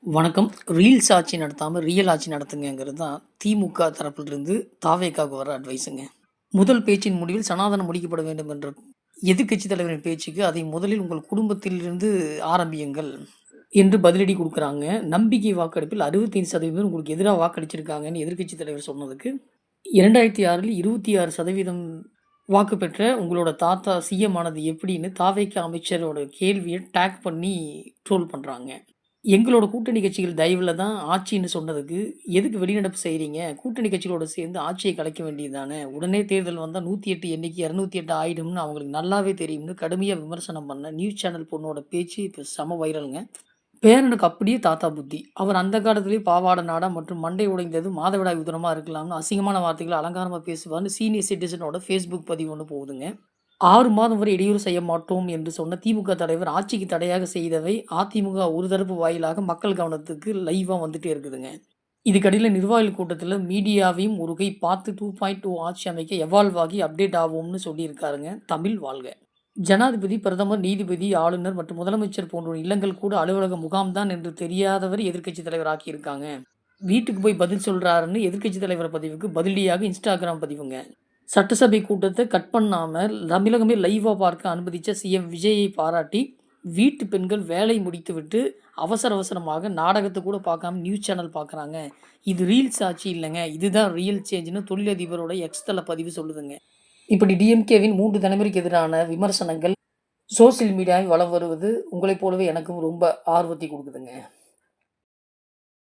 வணக்கம். ரீல்ஸ் ஆட்சி நடத்தாம, ரியல் ஆட்சி நடத்துங்கங்கிறது தான் திமுக தரப்பிலிருந்து தாவேகாவுக்கு வர அட்வைஸுங்க. முதல் பேச்சின் முடிவில் சனாதனம் முடிக்கப்பட வேண்டும் என்ற எதிர்க்கட்சி தலைவரின் பேச்சுக்கு, அதை முதலில் உங்கள் குடும்பத்திலிருந்து ஆரம்பியுங்கள் என்று பதிலடி குடுக்குறாங்க. நம்பிக்கை வாக்கெடுப்பில் 65% உங்களுக்கு எதிரா வாக்களிச்சிருக்காங்கன்னு எதிர்க்கட்சி தலைவர் சொன்னதுக்கு, 2006ல் 26% வாக்கு பெற்ற உங்களோட தாத்தா சிஎம் ஆனது எப்படின்னு தாவேகா அமைச்சரோட கேள்விய டேக் பண்ணி ட்ரோல் பண்றாங்க. எங்களோட கூட்டணி கட்சிகள் தயவுல தான் ஆட்சின்னு சொன்னதுக்கு, எதுக்கு வெளிநடப்பு செய்றீங்க? கூட்டணி கட்சிகளோட சேர்ந்து ஆட்சிய கலைக்க வேண்டியது தானே! உடனே தேர்தல் வந்தா 108 எண்ணிக்கை 208 ஆயிடும்னு அவங்களுக்கு நல்லாவே தெரியும்னு கடுமையா விமர்சனம் பண்ண நியூஸ் சேனல் பொண்ணோட பேச்சு இப்ப செம வைரல்ங்க. பேரனுக்கு அப்படியே தாத்தா புத்தி. அவர் அந்த காலத்திலேயே பாவாடை நாடா மற்றும் மண்டை உடைந்தது மாதவிடாய் உதிரமா இருக்கலாம்னு அசிங்கமான வார்த்தைகள அலங்காரமா பேசுவார்ன்னு சீனியர் சிட்டிசனோட Facebook பதிவு ஒண்ணு போகுதுங்க. 6 மாதம் வரை இடையூறு செய்ய மாட்டோம் என்று சொன்ன திமுக தலைவர் ஆட்சிக்கு தடையாக செய்தவை அதிமுக ஒரு தரப்பு வாயிலாக மக்கள் கவனத்துக்கு லைவா வந்துட்டே இருக்குதுங்க. இதுக்கடியில நிர்வாகிகள் கூட்டத்தில மீடியாவையும் ஒரு கை பார்த்து 2.0 ஆட்சி அமைக்க எவால்வ் ஆகி அப்டேட் ஆவோம்னு சொல்லியிருக்காருங்க. தமிழ் வாழ்க! ஜனாதிபதி, பிரதமர், நீதிபதி, ஆளுநர் மற்றும் முதலமைச்சர் போன்றோர் இல்லங்கள் கூட அலுவலக முகாம் தான் என்று தெரியாதவர் எதிர்க்கட்சி தலைவர் ஆக்கியிருக்காங்க. வீட்டுக்கு போய் பதில் சொல்றாருன்னு எதிர்க்கட்சி தலைவர் பதிவுக்கு பதிலடியாக Instagram பதிவுங்க. சட்டசபை கூட்டத்த கட் பண்ணாம தமிழகமே லைவா பார்க்க அனுமதிச்ச சிஎம் விஜயை பாராட்டி, வீட்டு பெண்கள் வேலை முடித்துவிட்டு அவசரமாக நாடகத்த கூட பார்க்காம நியூஸ் சேனல் பார்க்குறாங்க. இது ரீல்ஸ் ஆட்சி இல்லங்க. இதுதான் ரியல் சேஞ்சுன்னு தொழிலதிபரோட எக்ஸ் தள பதிவு சொல்லுதுங்க. இப்படி டிஎம்கேவின் 3 தலைமுறைக்கு எதிரான விமர்சனங்கள் சோசியல் மீடியாவில் வலம் வருவது உங்களைப் போலவே எனக்கும் ரொம்ப ஆர்வத்தை குடுக்குதுங்க.